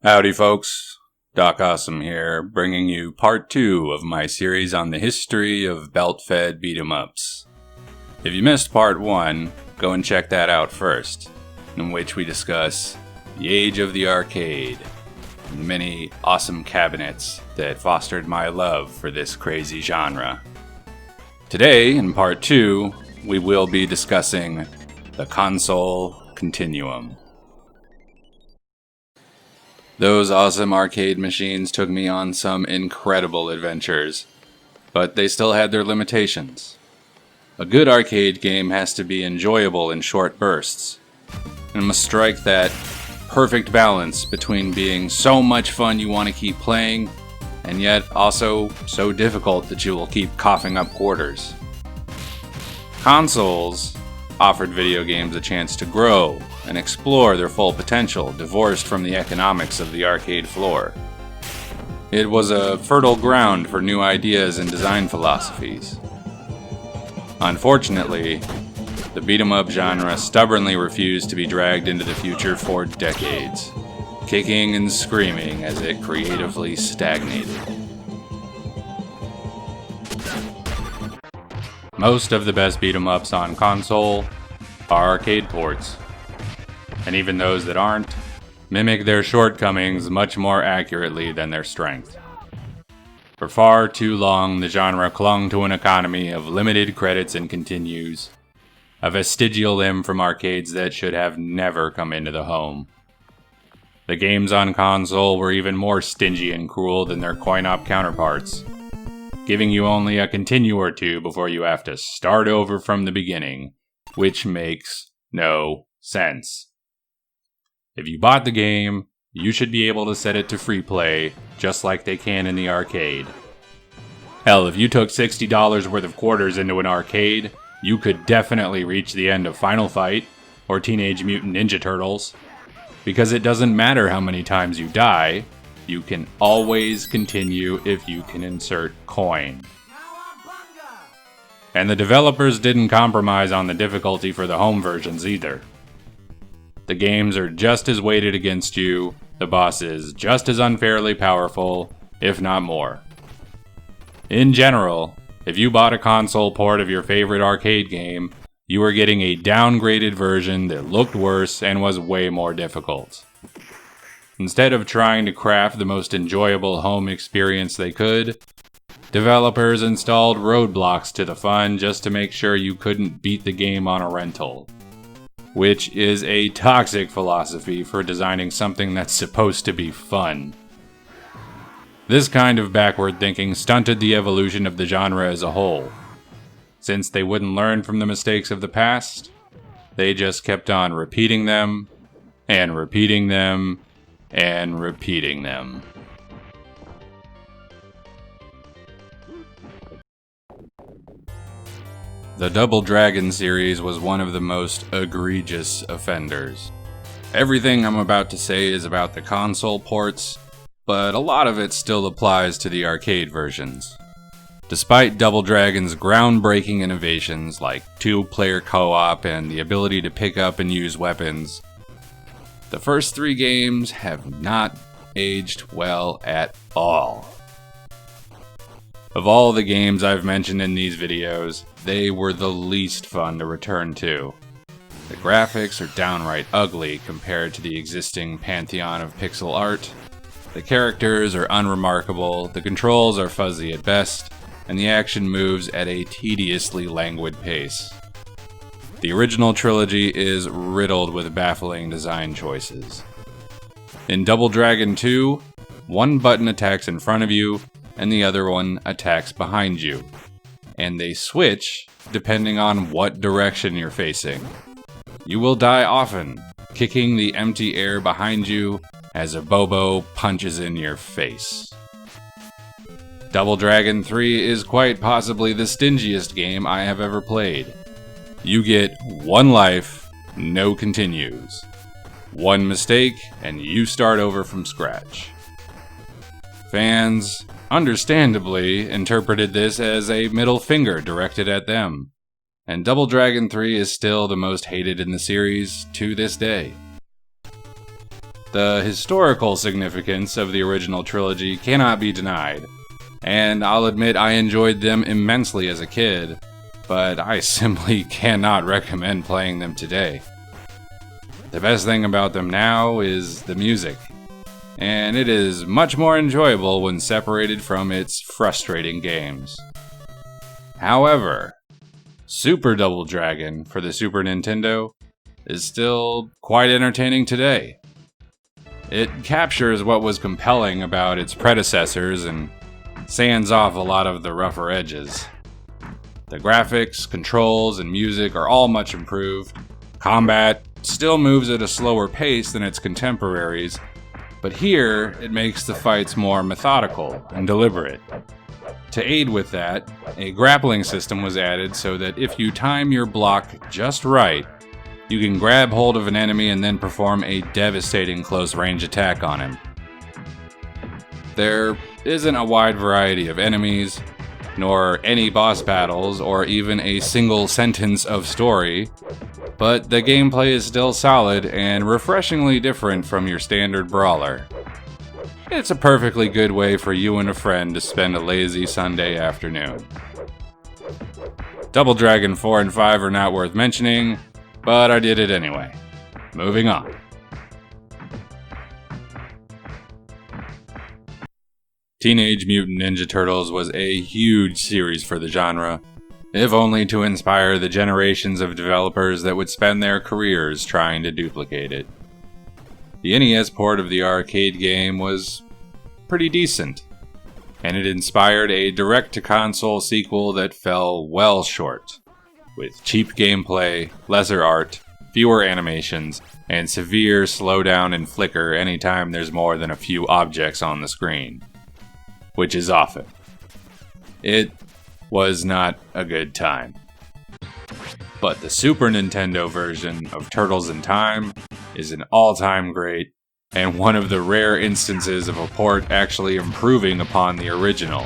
Howdy folks, Doc Awesome here, bringing you part 2 of my series on the history of belt-fed beat-em-ups. If you missed part 1, go and check that out first, in which we discuss the age of the arcade, and the many awesome cabinets that fostered my love for this crazy genre. Today, in part 2, we will be discussing the console Continuum. Those awesome arcade machines took me on some incredible adventures, but they still had their limitations. A good arcade game has to be enjoyable in short bursts, and must strike that perfect balance between being so much fun you want to keep playing, and yet also so difficult that you will keep coughing up quarters. Consoles offered video games a chance to grow and explore their full potential, divorced from the economics of the arcade floor. It was a fertile ground for new ideas and design philosophies. Unfortunately, the beat-em-up genre stubbornly refused to be dragged into the future for decades, kicking and screaming as it creatively stagnated. Most of the best beat-em-ups on console are arcade ports, and even those that aren't mimic their shortcomings much more accurately than their strength. For far too long, the genre clung to an economy of limited credits and continues, a vestigial limb from arcades that should have never come into the home. The games on console were even more stingy and cruel than their coin-op counterparts, giving you only a continue or two before you have to start over from the beginning, which makes no sense. If you bought the game, you should be able to set it to free play, just like they can in the arcade. Hell, if you took $60 worth of quarters into an arcade, you could definitely reach the end of Final Fight, or Teenage Mutant Ninja Turtles. Because it doesn't matter how many times you die, you can always continue if you can insert coin. And the developers didn't compromise on the difficulty for the home versions either. The games are just as weighted against you, the boss is just as unfairly powerful, if not more. In general, if you bought a console port of your favorite arcade game, you were getting a downgraded version that looked worse and was way more difficult. Instead of trying to craft the most enjoyable home experience they could, developers installed roadblocks to the fun just to make sure you couldn't beat the game on a rental. Which is a toxic philosophy for designing something that's supposed to be fun. This kind of backward thinking stunted the evolution of the genre as a whole. Since they wouldn't learn from the mistakes of the past, they just kept on repeating them, and repeating them, and repeating them. The Double Dragon series was one of the most egregious offenders. Everything I'm about to say is about the console ports, but a lot of it still applies to the arcade versions. Despite Double Dragon's groundbreaking innovations like 2-player co-op and the ability to pick up and use weapons, the first 3 games have not aged well at all. Of all the games I've mentioned in these videos, they were the least fun to return to. The graphics are downright ugly compared to the existing pantheon of pixel art. The characters are unremarkable, the controls are fuzzy at best, and the action moves at a tediously languid pace. The original trilogy is riddled with baffling design choices. In Double Dragon 2, one button attacks in front of you, and the other one attacks behind you. And they switch depending on what direction you're facing. You will die often, kicking the empty air behind you as a Bobo punches in your face. Double Dragon 3 is quite possibly the stingiest game I have ever played. You get 1 life, no continues. 1 mistake, and you start over from scratch. Fans, understandably, interpreted this as a middle finger directed at them, and Double Dragon 3 is still the most hated in the series to this day. The historical significance of the original trilogy cannot be denied, and I'll admit I enjoyed them immensely as a kid, but I simply cannot recommend playing them today. The best thing about them now is the music, and it is much more enjoyable when separated from its frustrating games. However, Super Double Dragon for the Super Nintendo is still quite entertaining today. It captures what was compelling about its predecessors and sands off a lot of the rougher edges. The graphics, controls, and music are all much improved. Combat still moves at a slower pace than its contemporaries, but here it makes the fights more methodical and deliberate. To aid with that, a grappling system was added so that if you time your block just right, you can grab hold of an enemy and then perform a devastating close-range attack on him. There isn't a wide variety of enemies, nor any boss battles, or even a single sentence of story, but the gameplay is still solid and refreshingly different from your standard brawler. It's a perfectly good way for you and a friend to spend a lazy Sunday afternoon. Double Dragon 4 and 5 are not worth mentioning, but I did it anyway. Moving on. Teenage Mutant Ninja Turtles was a huge series for the genre, if only to inspire the generations of developers that would spend their careers trying to duplicate it. The NES port of the arcade game was pretty decent, and it inspired a direct-to-console sequel that fell well short, with cheap gameplay, lesser art, fewer animations, and severe slowdown and flicker anytime there's more than a few objects on the screen, which is often. It was not a good time. But the Super Nintendo version of Turtles in Time is an all-time great, and one of the rare instances of a port actually improving upon the original.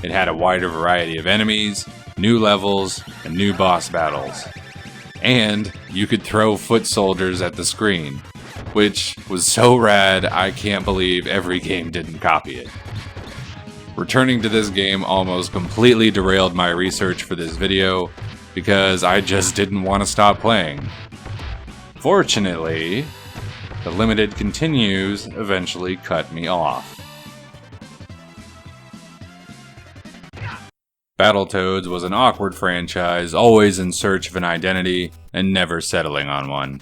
It had a wider variety of enemies, new levels, and new boss battles. And you could throw foot soldiers at the screen, which was so rad I can't believe every game didn't copy it. Returning to this game almost completely derailed my research for this video because I just didn't want to stop playing. Fortunately, the limited continues eventually cut me off. Battletoads was an awkward franchise, always in search of an identity and never settling on one.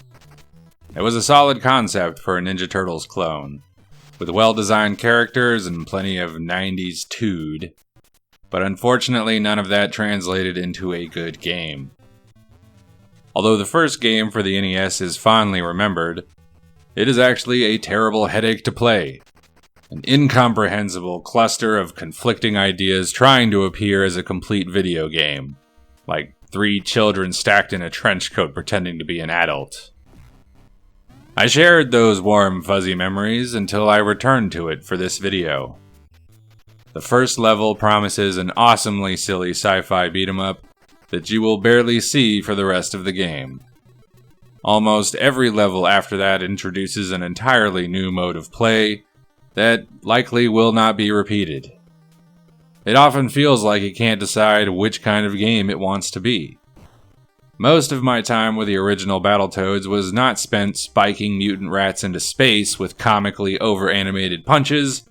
It was a solid concept for a Ninja Turtles clone, with well-designed characters and plenty of 90s tood, but unfortunately none of that translated into a good game. Although the first game for the NES is fondly remembered, it is actually a terrible headache to play. An incomprehensible cluster of conflicting ideas trying to appear as a complete video game, like 3 children stacked in a trench coat pretending to be an adult. I shared those warm, fuzzy memories until I returned to it for this video. The first level promises an awesomely silly sci-fi beat-em-up that you will barely see for the rest of the game. Almost every level after that introduces an entirely new mode of play that likely will not be repeated. It often feels like it can't decide which kind of game it wants to be. Most of my time with the original Battletoads was not spent spiking mutant rats into space with comically over-animated punches,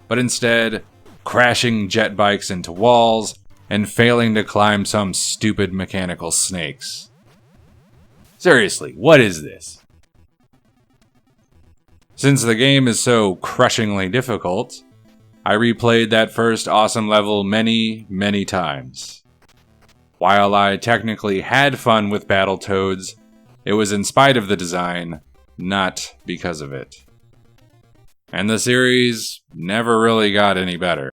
but instead crashing jet bikes into walls and failing to climb some stupid mechanical snakes. Seriously, what is this? Since the game is so crushingly difficult, I replayed that first awesome level many, many times. While I technically had fun with Battletoads, it was in spite of the design, not because of it. And the series never really got any better.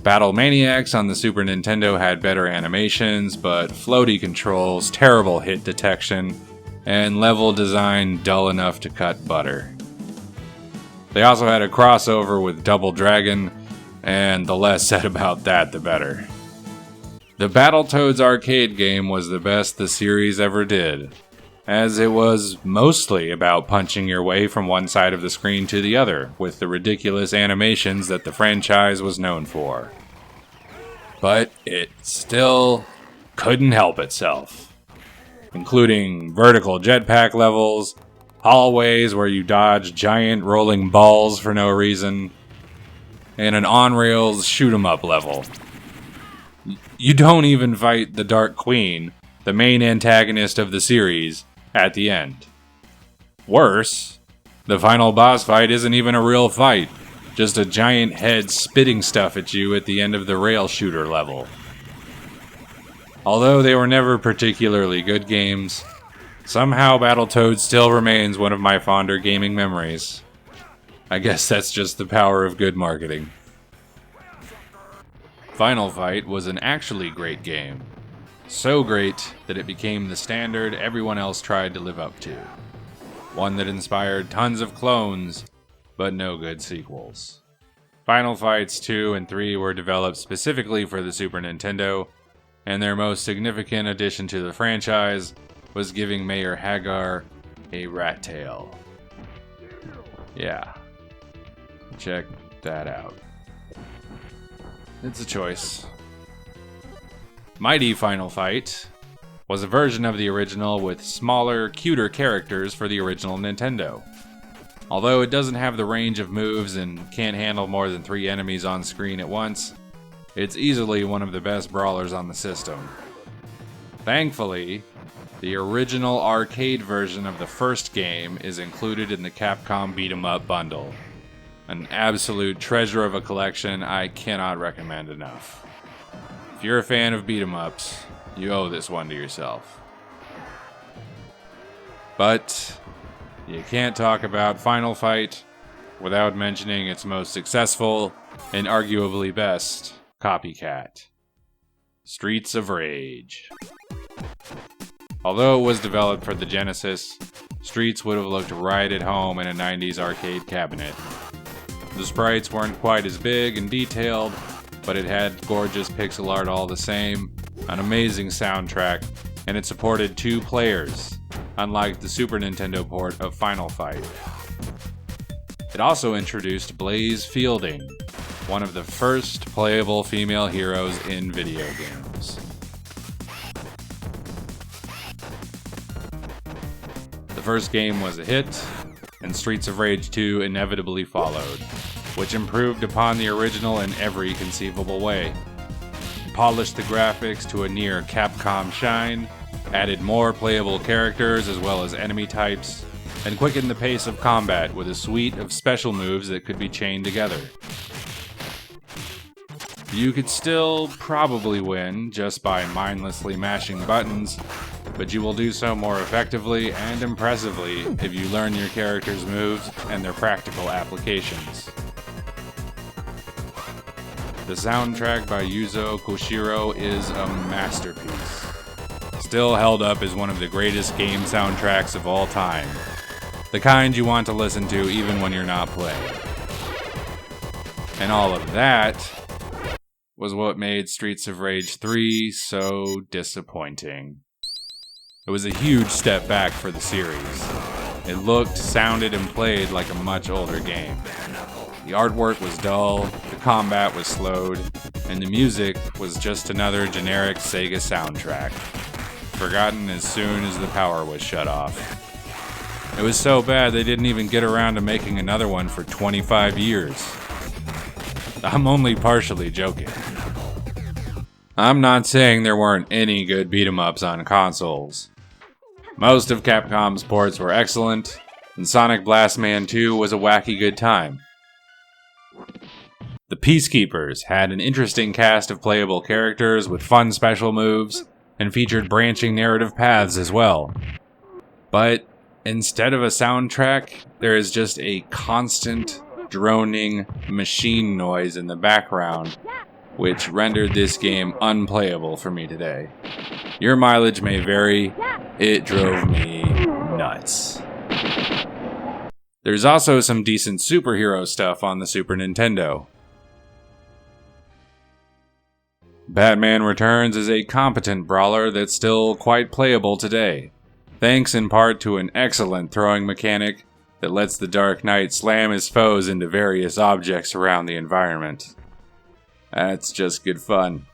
Battle Maniacs on the Super Nintendo had better animations, but floaty controls, terrible hit detection, and level design dull enough to cut butter. They also had a crossover with Double Dragon, and the less said about that, the better. The Battletoads arcade game was the best the series ever did, as it was mostly about punching your way from one side of the screen to the other, with the ridiculous animations that the franchise was known for. But it still couldn't help itself, including vertical jetpack levels, hallways where you dodge giant rolling balls for no reason, and an on-rails shoot-'em-up level. You don't even fight the Dark Queen, the main antagonist of the series, at the end. Worse, the final boss fight isn't even a real fight, just a giant head spitting stuff at you at the end of the rail shooter level. Although they were never particularly good games, somehow Battletoads still remains one of my fonder gaming memories. I guess that's just the power of good marketing. Final Fight was an actually great game. So great that it became the standard everyone else tried to live up to. One that inspired tons of clones, but no good sequels. Final Fights 2 and 3 were developed specifically for the Super Nintendo, and their most significant addition to the franchise was giving Mayor Hagar a rat tail. Yeah. Check that out. It's a choice. Mighty Final Fight was a version of the original with smaller, cuter characters for the original Nintendo. Although it doesn't have the range of moves and can't handle more than 3 enemies on screen at once, it's easily one of the best brawlers on the system. Thankfully, the original arcade version of the first game is included in the Capcom Beat 'em Up bundle. An absolute treasure of a collection I cannot recommend enough. If you're a fan of beat 'em ups, you owe this one to yourself. But you can't talk about Final Fight without mentioning its most successful and arguably best copycat, Streets of Rage. Although it was developed for the Genesis, Streets would have looked right at home in a 90s arcade cabinet. The sprites weren't quite as big and detailed, but it had gorgeous pixel art all the same, an amazing soundtrack, and it supported 2 players, unlike the Super Nintendo port of Final Fight. It also introduced Blaze Fielding, one of the first playable female heroes in video games. The first game was a hit, and Streets of Rage 2 inevitably followed, which improved upon the original in every conceivable way. It polished the graphics to a near Capcom shine, added more playable characters as well as enemy types, and quickened the pace of combat with a suite of special moves that could be chained together. You could still probably win just by mindlessly mashing buttons, but you will do so more effectively and impressively if you learn your character's moves and their practical applications. The soundtrack by Yuzo Koshiro is a masterpiece, still held up as one of the greatest game soundtracks of all time, the kind you want to listen to even when you're not playing. And all of that was what made Streets of Rage 3 so disappointing. It was a huge step back for the series. It looked, sounded, and played like a much older game. The artwork was dull, the combat was slowed, and the music was just another generic Sega soundtrack, forgotten as soon as the power was shut off. It was so bad they didn't even get around to making another one for 25 years. I'm only partially joking. I'm not saying there weren't any good beat-em-ups on consoles. Most of Capcom's ports were excellent, and Sonic Blast Man 2 was a wacky good time. The Peacekeepers had an interesting cast of playable characters with fun special moves, and featured branching narrative paths as well. But instead of a soundtrack, there is just a constant droning machine noise in the background, which rendered this game unplayable for me today. Your mileage may vary, it drove me nuts. There's also some decent superhero stuff on the Super Nintendo. Batman Returns is a competent brawler that's still quite playable today. thanks in part to an excellent throwing mechanic that lets the Dark Knight slam his foes into various objects around the environment. That's just good fun.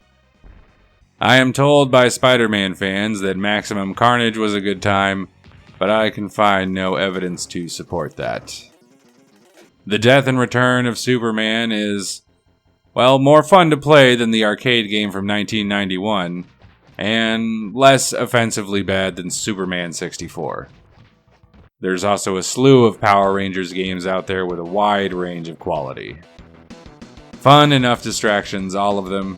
I am told by Spider-Man fans that Maximum Carnage was a good time, but I can find no evidence to support that. The death and return of Superman is, well, more fun to play than the arcade game from 1991, and less offensively bad than Superman 64. There's also a slew of Power Rangers games out there with a wide range of quality. Fun enough distractions, all of them,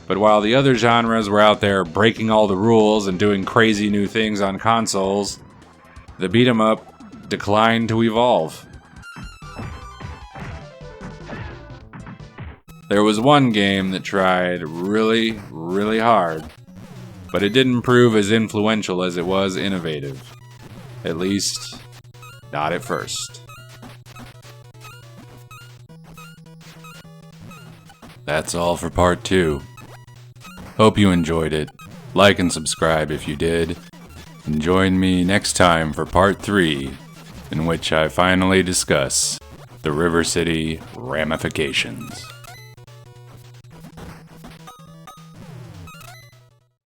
but while the other genres were out there breaking all the rules and doing crazy new things on consoles, the beat-em-up declined to evolve. There was one game that tried really, really hard, but it didn't prove as influential as it was innovative. At least, not at first. That's all for part 2. Hope you enjoyed it. Like and subscribe if you did. And join me next time for part 3, in which I finally discuss the River City ramifications.